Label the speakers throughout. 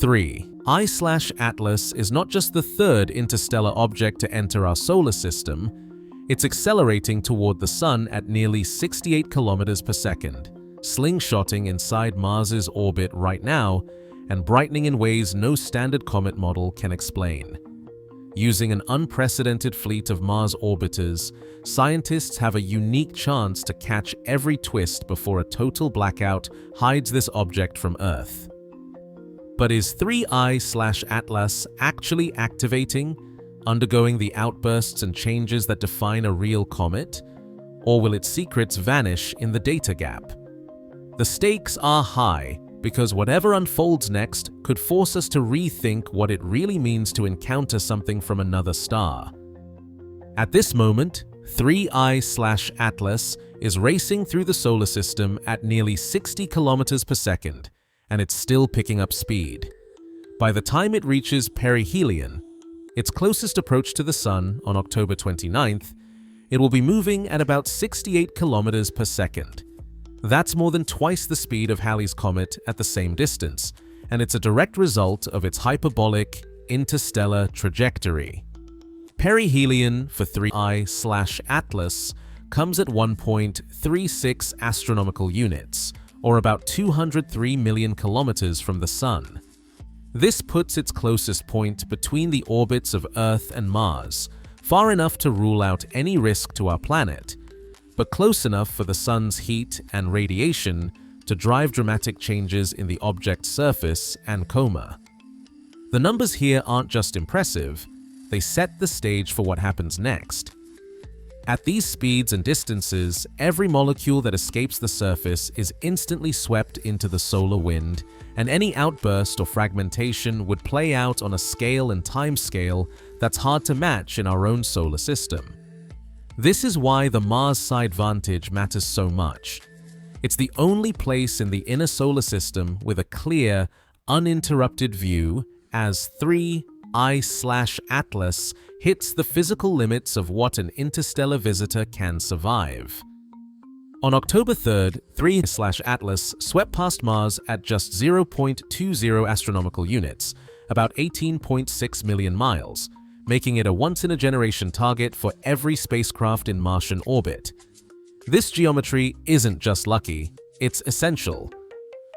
Speaker 1: 3I/Atlas is not just the third interstellar object to enter our solar system, it's accelerating toward the Sun at nearly 68 kilometers per second, slingshotting inside Mars's orbit right now and brightening in ways no standard comet model can explain. Using an unprecedented fleet of Mars orbiters, scientists have a unique chance to catch every twist before a total blackout hides this object from Earth. But is 3I/Atlas actually activating, undergoing the outbursts and changes that define a real comet? Or will its secrets vanish in the data gap? The stakes are high, because whatever unfolds next could force us to rethink what it really means to encounter something from another star. At this moment, 3I/Atlas is racing through the solar system at nearly 60 kilometers per second, and it's still picking up speed. By the time it reaches perihelion, its closest approach to the Sun on October 29th, it will be moving at about 68 kilometers per second. That's more than twice the speed of Halley's Comet at the same distance, and it's a direct result of its hyperbolic, interstellar trajectory. Perihelion for 3I/Atlas comes at 1.36 astronomical units, or about 203 million kilometers from the Sun. This puts its closest point between the orbits of Earth and Mars, far enough to rule out any risk to our planet, but close enough for the Sun's heat and radiation to drive dramatic changes in the object's surface and coma. The numbers here aren't just impressive, they set the stage for what happens next. At these speeds and distances, every molecule that escapes the surface is instantly swept into the solar wind, and any outburst or fragmentation would play out on a scale and time scale that's hard to match in our own solar system. This is why the Mars side vantage matters so much. It's the only place in the inner solar system with a clear, uninterrupted view as 3I/Atlas hits the physical limits of what an interstellar visitor can survive. On October 3rd, 3I/Atlas swept past Mars at just 0.20 astronomical units, about 18.6 million miles, making it a once-in-a-generation target for every spacecraft in Martian orbit. This geometry isn't just lucky, it's essential.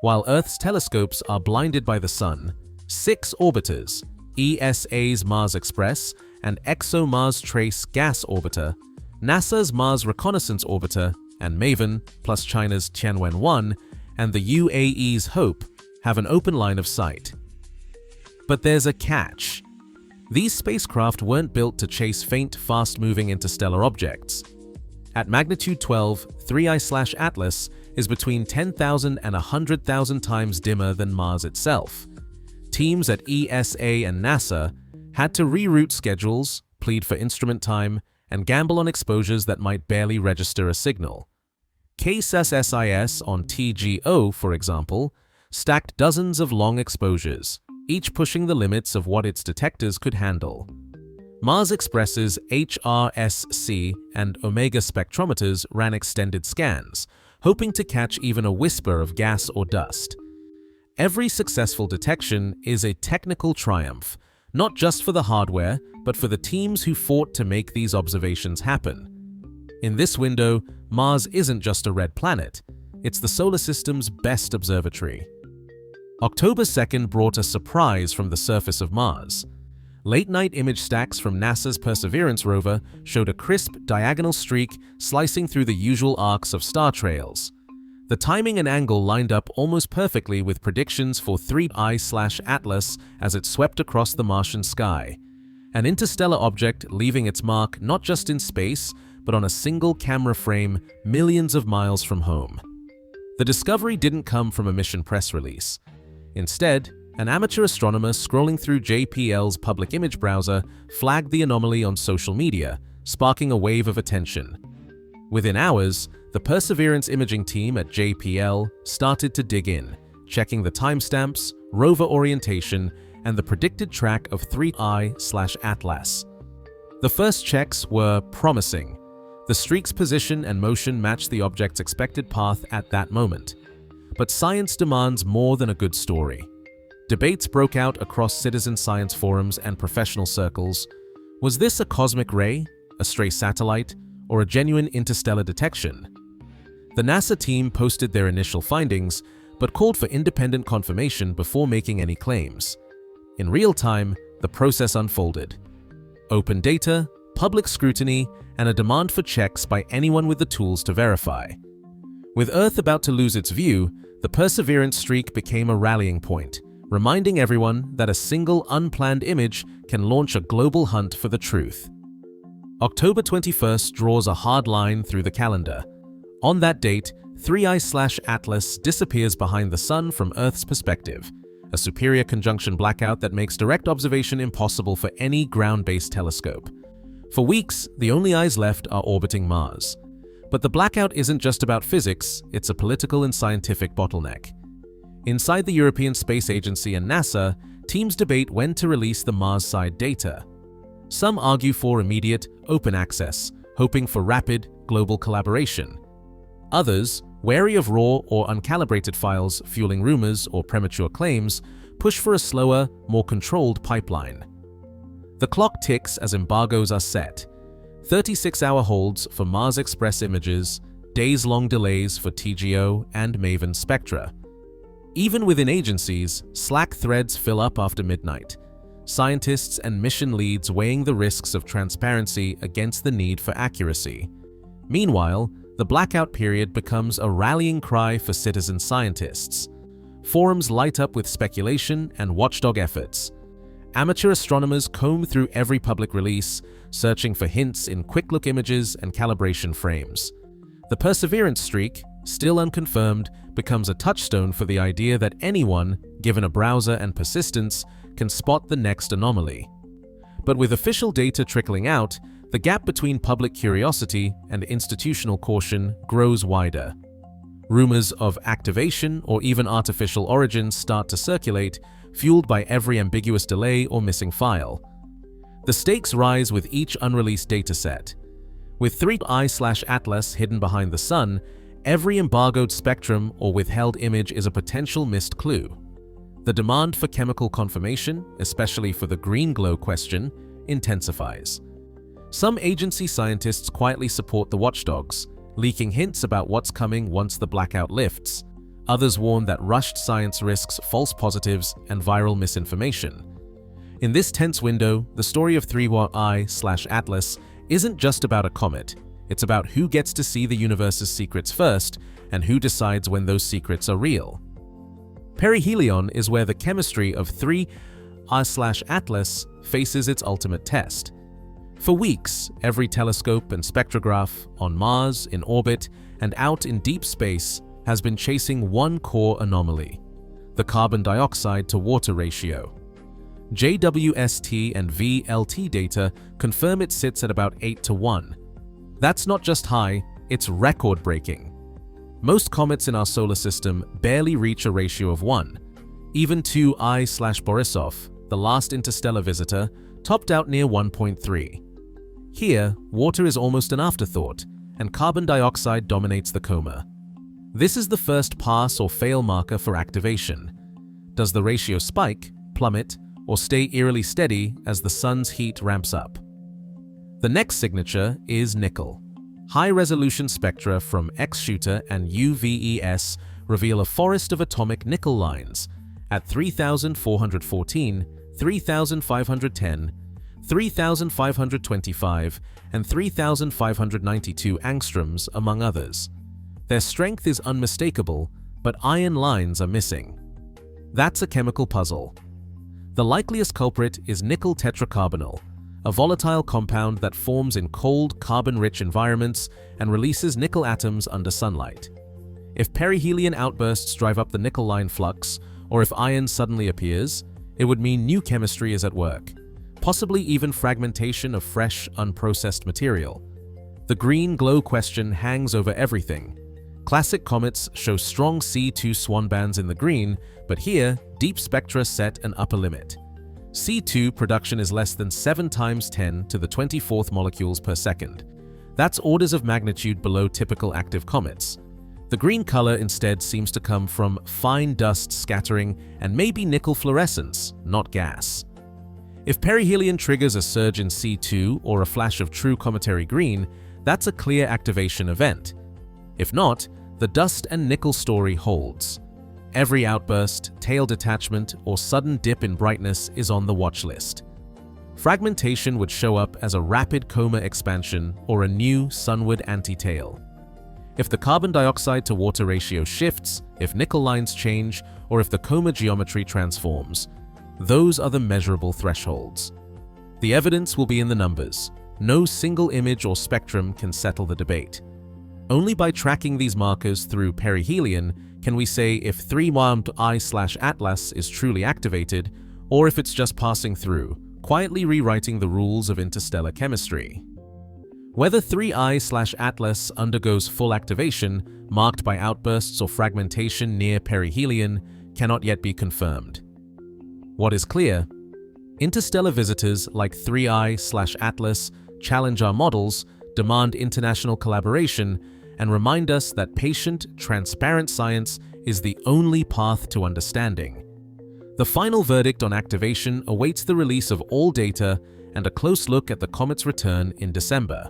Speaker 1: While Earth's telescopes are blinded by the Sun, 6 orbiters, ESA's Mars Express and ExoMars Trace Gas Orbiter, NASA's Mars Reconnaissance Orbiter, and MAVEN, plus China's Tianwen-1 and the UAE's HOPE, have an open line of sight. But there's a catch. These spacecraft weren't built to chase faint, fast-moving interstellar objects. At magnitude 12, 3I/Atlas is between 10,000 and 100,000 times dimmer than Mars itself. Teams at ESA and NASA had to reroute schedules, plead for instrument time, and gamble on exposures that might barely register a signal. KSAS-SIS on TGO, for example, stacked dozens of long exposures, each pushing the limits of what its detectors could handle. Mars Express's HRSC and Omega spectrometers ran extended scans, hoping to catch even a whisper of gas or dust. Every successful detection is a technical triumph, not just for the hardware, but for the teams who fought to make these observations happen. In this window, Mars isn't just a red planet, it's the solar system's best observatory. October 2nd brought a surprise from the surface of Mars. Late-night image stacks from NASA's Perseverance rover showed a crisp, diagonal streak slicing through the usual arcs of star trails. The timing and angle lined up almost perfectly with predictions for 3I/Atlas as it swept across the Martian sky, an interstellar object leaving its mark not just in space, but on a single camera frame millions of miles from home. The discovery didn't come from a mission press release. Instead, an amateur astronomer scrolling through JPL's public image browser flagged the anomaly on social media, sparking a wave of attention. Within hours, the Perseverance imaging team at JPL started to dig in, checking the timestamps, rover orientation, and the predicted track of 3I/Atlas. The first checks were promising. The streak's position and motion matched the object's expected path at that moment. But science demands more than a good story. Debates broke out across citizen science forums and professional circles. Was this a cosmic ray, a stray satellite, or a genuine interstellar detection? The NASA team posted their initial findings, but called for independent confirmation before making any claims. In real time, the process unfolded. Open data, public scrutiny, and a demand for checks by anyone with the tools to verify. With Earth about to lose its view, the Perseverance streak became a rallying point, reminding everyone that a single unplanned image can launch a global hunt for the truth. October 21st draws a hard line through the calendar. On that date, 3I/Atlas disappears behind the Sun from Earth's perspective, a superior conjunction blackout that makes direct observation impossible for any ground-based telescope. For weeks, the only eyes left are orbiting Mars. But the blackout isn't just about physics, it's a political and scientific bottleneck. Inside the European Space Agency and NASA, teams debate when to release the Mars-side data. Some argue for immediate, open access, hoping for rapid, global collaboration. Others, wary of raw or uncalibrated files fueling rumors or premature claims, push for a slower, more controlled pipeline. The clock ticks as embargoes are set. 36-hour holds for Mars Express images, days-long delays for TGO and MAVEN spectra. Even within agencies, Slack threads fill up after midnight, scientists and mission leads weighing the risks of transparency against the need for accuracy. Meanwhile, the blackout period becomes a rallying cry for citizen scientists. Forums light up with speculation and watchdog efforts. Amateur astronomers comb through every public release, searching for hints in quick-look images and calibration frames. The Perseverance streak, still unconfirmed, becomes a touchstone for the idea that anyone, given a browser and persistence, can spot the next anomaly. But with official data trickling out, the gap between public curiosity and institutional caution grows wider. Rumors of activation or even artificial origins start to circulate, fueled by every ambiguous delay or missing file. The stakes rise with each unreleased dataset. With 3I/Atlas hidden behind the Sun, every embargoed spectrum or withheld image is a potential missed clue. The demand for chemical confirmation, especially for the green glow question, intensifies. Some agency scientists quietly support the watchdogs, leaking hints about what's coming once the blackout lifts. Others warn that rushed science risks false positives and viral misinformation. In this tense window, the story of 3I/Atlas isn't just about a comet. It's about who gets to see the universe's secrets first and who decides when those secrets are real. Perihelion is where the chemistry of 3I/Atlas faces its ultimate test. For weeks, every telescope and spectrograph on Mars, in orbit, and out in deep space has been chasing one core anomaly: the carbon dioxide to water ratio. JWST and VLT data confirm it sits at about 8:1. That's not just high, it's record-breaking. Most comets in our solar system barely reach a ratio of 1. Even 2I/Borisov, the last interstellar visitor, topped out near 1.3. Here, water is almost an afterthought, and carbon dioxide dominates the coma. This is the first pass or fail marker for activation. Does the ratio spike, plummet, or stay eerily steady as the sun's heat ramps up? The next signature is nickel. High-resolution spectra from X-Shooter and UVES reveal a forest of atomic nickel lines at 3,414, 3,510, 3,525, and 3,592 angstroms, among others. Their strength is unmistakable, but iron lines are missing. That's a chemical puzzle. The likeliest culprit is nickel tetracarbonyl, a volatile compound that forms in cold, carbon-rich environments and releases nickel atoms under sunlight. If perihelion outbursts drive up the nickel line flux, or if iron suddenly appears, it would mean new chemistry is at work, possibly even fragmentation of fresh, unprocessed material. The green glow question hangs over everything. Classic comets show strong C2 Swan bands in the green, but here, deep spectra set an upper limit. C2 production is less than 7 times 10 to the 24th molecules per second. That's orders of magnitude below typical active comets. The green color instead seems to come from fine dust scattering and maybe nickel fluorescence, not gas. If perihelion triggers a surge in C2 or a flash of true cometary green, that's a clear activation event. If not, the dust and nickel story holds. Every outburst, tail detachment, or sudden dip in brightness is on the watch list. Fragmentation would show up as a rapid coma expansion or a new sunward anti-tail. If the carbon dioxide to water ratio shifts, if nickel lines change, or if the coma geometry transforms, those are the measurable thresholds. The evidence will be in the numbers. No single image or spectrum can settle the debate. Only by tracking these markers through perihelion can we say if 3-armed I/Atlas is truly activated, or if it's just passing through, quietly rewriting the rules of interstellar chemistry. Whether 3I/Atlas undergoes full activation, marked by outbursts or fragmentation near perihelion, cannot yet be confirmed. What is clear? Interstellar visitors like 3I/Atlas challenge our models, demand international collaboration, and remind us that patient, transparent science is the only path to understanding. The final verdict on activation awaits the release of all data and a close look at the comet's return in December.